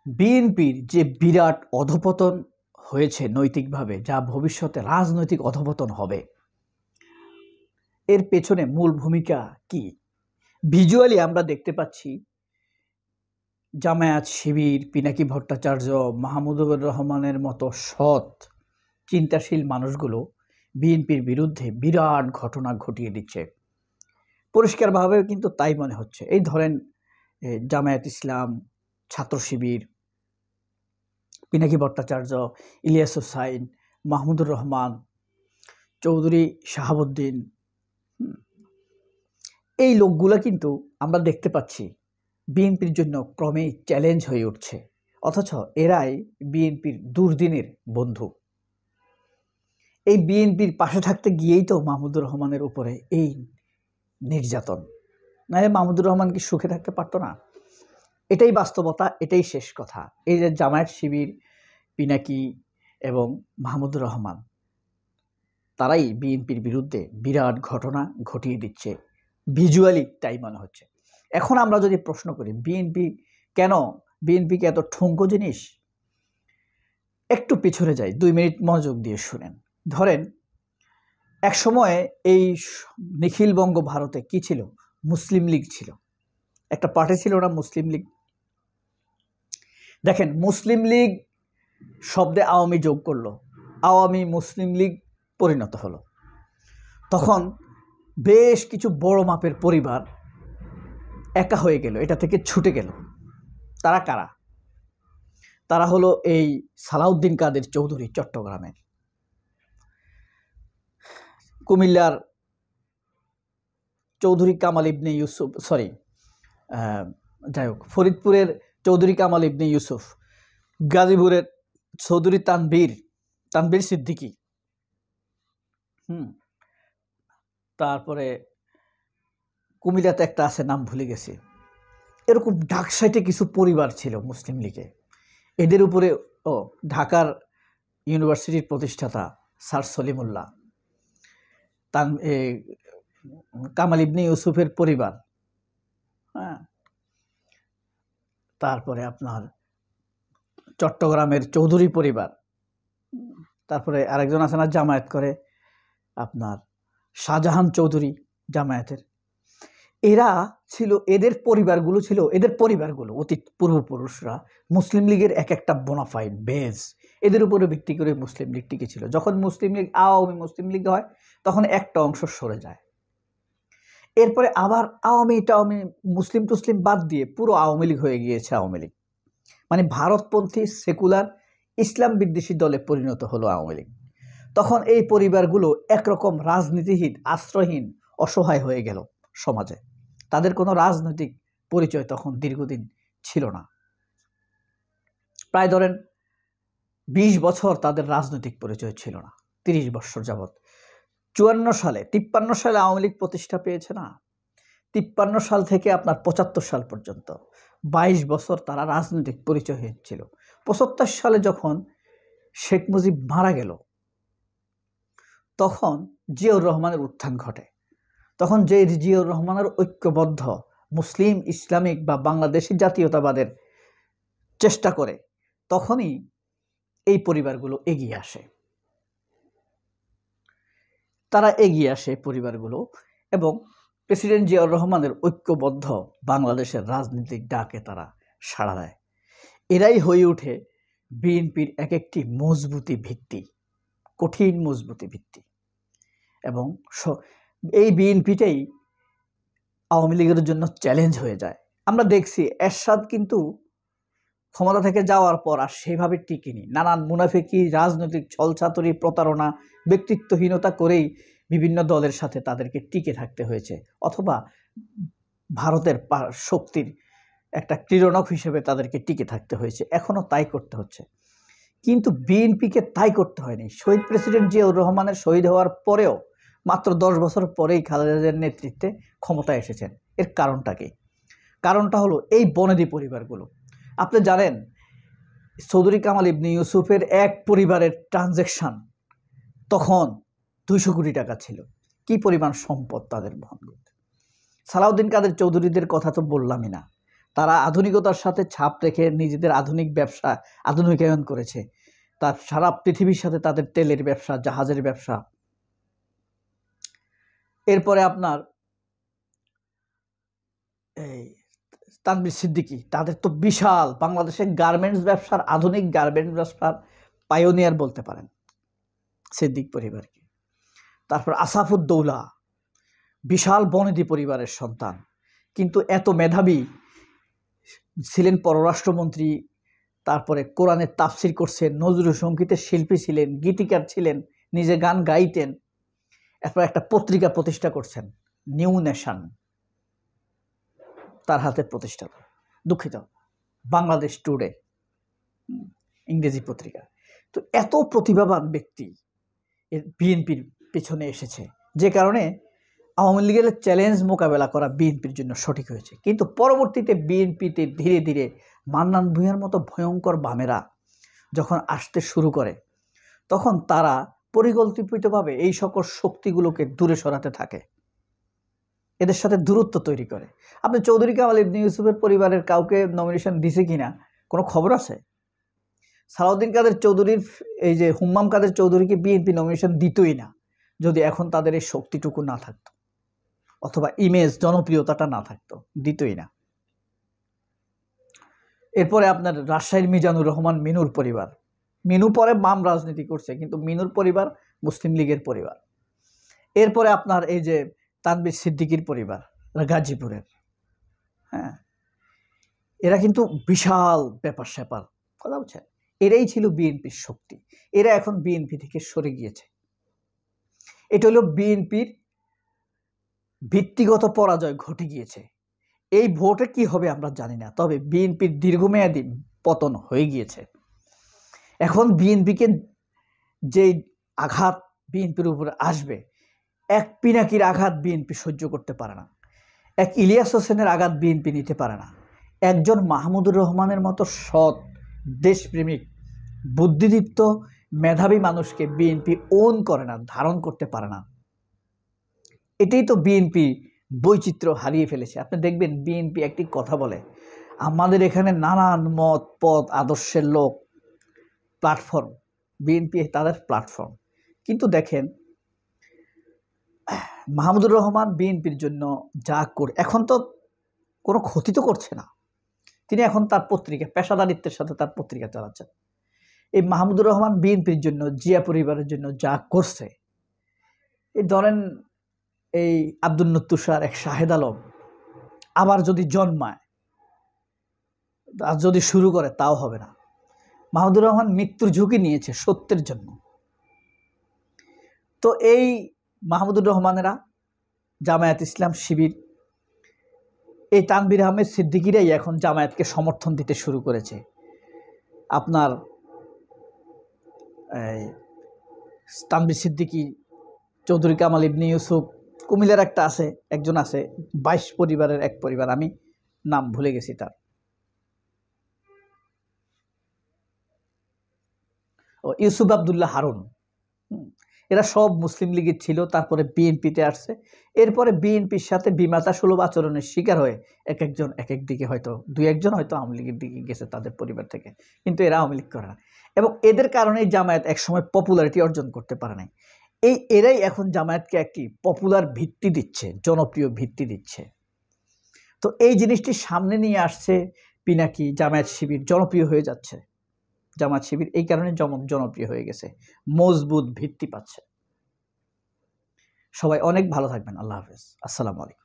বিএনপির যে বিরাট অধঃপতন হয়েছে নৈতিকভাবে, যা ভবিষ্যতে রাজনৈতিক অধঃপতন হবে, এর পেছনে মূল ভূমিকা কি? ভিজুয়ালি আমরা দেখতে পাচ্ছি জামায়াত শিবির, পিনাকি ভট্টাচার্য, মাহমুদুর রহমানের মতো সৎ চিন্তাশীল মানুষগুলো বিএনপির বিরুদ্ধে বিরাট ঘটনা ঘটিয়ে দিচ্ছে। পরিষ্কারভাবে কিন্তু তাই মনে হচ্ছে। এই ধরেন জামায়াত ইসলাম, ছাত্র শিবির, পিনাকি ভট্টাচার্য, ইলিয়াস হোসাইন, মাহমুদুর রহমান, চৌধুরী শাহাবুদ্দিন, এই লোকগুলো কিন্তু আমরা দেখতে পাচ্ছি বিএনপির জন্য ক্রমেই চ্যালেঞ্জ হয়ে উঠছে, অথচ এরাই বিএনপির দুর্দিনের বন্ধু। এই বিএনপির পাশে থাকতে গিয়েই তো মাহমুদুর রহমানের উপরে এই নির্যাতন, নাহলে মাহমুদুর রহমান কি সুখে থাকতে পারতো না? এটাই বাস্তবতা, এটাই শেষ কথা। এই যে জামায়াত শিবির, পিনাকি এবং মাহমুদুর রহমান, তারাই বিএনপির বিরুদ্ধে বিরাট ঘটনা ঘটিয়ে দিচ্ছে, ভিজুয়ালি তাই মনে হচ্ছে। এখন আমরা যদি প্রশ্ন করি বিএনপিকে এত ঠুনকো জিনিস, একটু পিছনে যাই, 2 মিনিট মনোযোগ দিয়ে শুনেন। ধরেন এক সময়ে এই নিখিলবঙ্গ ভারতে কি ছিল? মুসলিম লীগ ছিল, একটা পার্টি ছিল না মুসলিম লীগ। দেখেন, মুসলিম লীগ শব্দে আওয়ামী যোগ করলো, আওয়ামী মুসলিম লীগ পরিণত হলো। তখন বেশ কিছু বড় মাপের পরিবার একা হয়ে গেল, এটা থেকে ছুটে গেল। তারা কারা? তারা হলো এই সালাউদ্দিন কাদের চৌধুরী চট্টগ্রামের, কুমিল্লার চৌধুরী কামাল ইবনে ইউসুফ, যাই হোক, ফরিদপুরের চৌধুরী কামাল ইবনে ইউসুফ, গাজীপুরের চৌধুরী তানভীর সিদ্দিকী, তারপরে কুমিল্লাতে একটা আছে, নাম ভুলে গেছি। এরকম ঢাকসাইটে কিছু পরিবার ছিল মুসলিম লীগে। এদের উপরে ঢাকার ইউনিভার্সিটির প্রতিষ্ঠাতা স্যার সলিমুল্লাহ, কামাল ইবনে ইউসুফের পরিবার, তারপরে আপনার চট্টগ্রামের চৌধুরী পরিবার, তারপরে আরেকজন আছে না জামায়াত করে, আপনার শাহজাহান চৌধুরী জামায়াতের। এরা ছিল, এদের পরিবারগুলো অতীত পূর্বপুরুষরা মুসলিম লীগের এক একটা বোনাফাইড বেজ, এদের উপরে ভিত্তি করে মুসলিম লীগ টিকে ছিল। যখন মুসলিম লীগ আওয়ামী মুসলিম লীগ হয়, তখন একটা অংশ সরে যায়। এরপরে আবার আওয়ামী মুসলিম টুসলিম বাদ দিয়ে পুরো আওয়ামী লীগ হয়ে গিয়েছে আওয়ামী লীগ, মানে ভারতপন্থী সেকুলার ইসলাম বিদ্বেষী দলে পরিণত হলো আওয়ামী লীগ। তখন এই পরিবারগুলো একরকম রাজনীতিহীন, আশ্রয়হীন, অসহায় হয়ে গেল সমাজে। তাদের কোনো রাজনৈতিক পরিচয় তখন দীর্ঘদিন ছিল না। প্রায় ধরেন 20 বছর তাদের রাজনৈতিক পরিচয় ছিল না, 30 বছর যাবৎ। 53 সালে আওয়ামী লীগ প্রতিষ্ঠা পেয়েছে না, 53 সাল থেকে আপনার 75 সাল পর্যন্ত 22 বছর তারা রাজনৈতিক পরিচয় হয়েছিল। 75 সালে যখন শেখ মুজিব মারা গেল, তখন জিয়াউর রহমানের উত্থান ঘটে। তখন যে জিয়াউর রহমানের ঐক্যবদ্ধ মুসলিম ইসলামিক বা বাংলাদেশি জাতীয়তাবাদের চেষ্টা করে, তখনই এই পরিবারগুলো এগিয়ে আসে। পরিবারগুলো এবং প্রেসিডেন্ট জিয়াউর রহমানের ঐক্যবদ্ধ বাংলাদেশের রাজনীতির ডাকে তারা সাড়া দেয়। এরাই হয়ে ওঠে বিএনপির এক একটি মজবুতি ভিত্তি, কঠিন মজবুতি ভিত্তি। এবং এই বিএনপিটাই আওয়ামী লীগের জন্য চ্যালেঞ্জ হয়ে যায়। আমরা দেখছি এরশাদ কিন্তু ক্ষমতা থেকে যাওয়ার পর আর সেভাবে টিকেনি। নানান মুনাফিকি, রাজনৈতিক ছলচাতুরি, প্রতারণা, ব্যক্তিত্বহীনতা করেই বিভিন্ন দলের সাথে তাদেরকে টিকে থাকতে হয়েছে, অথবা ভারতের শক্তির একটা ক্রীড়নক হিসেবে তাদেরকে টিকে থাকতে হয়েছে। এখনও তাই করতে হচ্ছে, কিন্তু বিএনপিকে তাই করতে হয়নি। শহীদ প্রেসিডেন্ট জিয়াউর রহমানের শহীদ হওয়ার পরেও মাত্র 10 বছর পরেই খালেদা জিয়ার নেতৃত্বে ক্ষমতায় এসেছেন। এর কারণটা কি? কারণটা হলো এই বনেদি পরিবারগুলো। আপনি জানেন, চৌধুরী কামাল ইবনে ইউসুফের এক পরিবারের ট্রানজ্যাকশন তখন 200 কোটি টাকা ছিল। কি পরিমাণ সম্পদ তাদের বহন করতে। সালাউদ্দিন কাদের চৌধুরীদের কথা তো বললামই না, তারা আধুনিকতার সাথে ছাপ রেখে নিজেদের আধুনিক ব্যবসা আধুনিকায়ন করেছে। তার সারা পৃথিবীর সাথে তাদের তেলের ব্যবসা, জাহাজের ব্যবসা। এরপরে আপনার এই তানভীর সিদ্দিকী, তাদের তো বিশাল বাংলাদেশের গার্মেন্টস ব্যবসার, আধুনিক গার্মেন্টস ব্যবসার পায়োনিয়ার বলতে পারেন সিদ্দিক পরিবারকে। তারপর আসাফুদ্দৌলা, বিশাল বনেদি পরিবারের সন্তান, কিন্তু এত মেধাবী ছিলেন, পররাষ্ট্রমন্ত্রী, তারপরে কোরআনের তাফসির করছেন, নজরুল সঙ্গীতের শিল্পী ছিলেন, গীতিকার ছিলেন, নিজে গান গাইতেন। এরপর একটা পত্রিকা প্রতিষ্ঠা করছেন, নিউ নেশন, তার হাতে প্রতিষ্ঠা, দুঃখিত, বাংলাদেশ টুডে, ইংরেজি পত্রিকা। তো এত প্রতিভাবান ব্যক্তি বিএনপির পেছনে এসেছে, যে কারণে আওয়ামী লীগের চ্যালেঞ্জ মোকাবেলা করা বিএনপির জন্য সঠিক হয়েছে। কিন্তু পরবর্তীতে বিএনপিতে ধীরে ধীরে মান্নান ভূঁইয়ার মতো ভয়ঙ্কর বামেরা যখন আসতে শুরু করে, তখন তারা পরিকল্পিতভাবে এই সকল শক্তিগুলোকে দূরে সরাতে থাকে, এদের সাথে দূরত্ব তৈরি করে। আপনি চৌধুরী কামাল ইবনে ইউসুফের পরিবারের কাউকে নমিনেশন দিছে কিনা কোনো খবর আছে? সালাউদ্দিন কাদের চৌধুরীর এই যে হুম্মাম কাদের চৌধুরীকে বিএনপি নমিনেশন দিতই না, যদি এখন তাদের এই শক্তিটুকু না থাকতো, অথবা ইমেজ, জনপ্রিয়তাটা না থাকতো, দিতই না। এরপরে আপনার রাজশাহীর মিজানুর রহমান মিনুর পরিবার, মিনু পরে বাম রাজনীতি করছে, কিন্তু মিনুর পরিবার মুসলিম লীগের পরিবার। এরপরে আপনার এই যে তানভীর সিদ্দিকীর পরিবার, গাজীপুরের, হ্যাঁ, এরা কিন্তু বিশাল ব্যাপার স্যাপার, কথা বলছেন, এরাই ছিল বিএনপির শক্তি। এরা এখন বিএনপি থেকে সরে গিয়েছে। এটা হলো বিএনপির ভিত্তিগত পরাজয় ঘটে গিয়েছে। এই ভোটে কি হবে আমরা জানি না, তবে বিএনপির দীর্ঘমেয়াদী পতন হয়ে গিয়েছে। এখন বিএনপিকে যে আঘাত বিএনপির উপরে আসবে, এক পিনাকির আঘাত বিএনপি সহ্য করতে পারে না, এক ইলিয়াস হোসেনের আঘাত বিএনপি নিতে পারে না, একজন মাহমুদুর রহমানের মতো সৎ, দেশপ্রেমিক, বুদ্ধিদীপ্ত, মেধাবী মানুষকে বিএনপি ওন করে না, ধারণ করতে পারে না। এটাই তো বিএনপি বৈচিত্র্য হারিয়ে ফেলেছে। আপনি দেখবেন বিএনপি একটি কথা বলে, আমাদের এখানে নানান মত পথ আদর্শের লোক, প্ল্যাটফর্ম, বিএনপি তাদের প্ল্যাটফর্ম। কিন্তু দেখেন মাহমুদুর রহমান বিএনপির জন্য যা করে, এখন তো কোনো ক্ষতি তো করছে না, তিনি এখন তার পত্রিকা, পেশাদারিত্বের সাথে তার পত্রিকা চালাচ্ছেন। এই মাহমুদুর রহমান বিএনপির জন্য, জিয়া পরিবারের জন্য যা করছে, এই ধরেন এই আব্দুল তুষার, এক শাহেদ আলম আবার যদি জন্মায়, আর যদি শুরু করে, তাও হবে না। মাহমুদুর রহমান মৃত্যুর ঝুঁকি নিয়েছে সত্যের জন্য। তো এই মাহমুদুর রহমানেরা, জামায়াত ইসলাম, শিবির, এই তানভীর আহমেদ সিদ্দিকীরাই এখন জামায়াতকে সমর্থন দিতে শুরু করেছে। আপনার তানভীর সিদ্দিকী, চৌধুরী কামাল ইবনে ইউসুফ, কুমিল্লার একটা আছে, একজন আছে, 22 পরিবারের এক পরিবার, আমি নাম ভুলে গেছি তার, ও ইউসুফ আবদুল্লাহ হারুন, এরা সব মুসলিম লীগের ছিল, তারপরে বিএনপিতে আসছে। এরপরে বিএনপির সাথে বিমাতা সুলভ আচরণের শিকার হয়ে এক একজন এক এক দিকে, হয়তো দুই একজন হয়তো আওয়ামী লীগের দিকে গেছে তাদের পরিবার থেকে, কিন্তু এরা আওয়ামী লীগ করে না। এবং এদের কারণেই জামায়াত একসময় পপুলারিটি অর্জন করতে পারে নাই। এরাই এখন জামায়াতকে একটি পপুলার ভিত্তি দিচ্ছে, জনপ্রিয় ভিত্তি দিচ্ছে। তো এই জিনিসটি সামনে নিয়ে আসছে পিনাকি, জামায়াত শিবির জনপ্রিয় হয়ে যাচ্ছে। জামায়াত শিবির এই কারণে জনপ্রিয় হয়ে গেছে, মজবুত ভিত্তি পাচ্ছে। সবাই অনেক ভালো থাকবেন। আল্লাহ হাফেজ, আসসালামু আলাইকুম।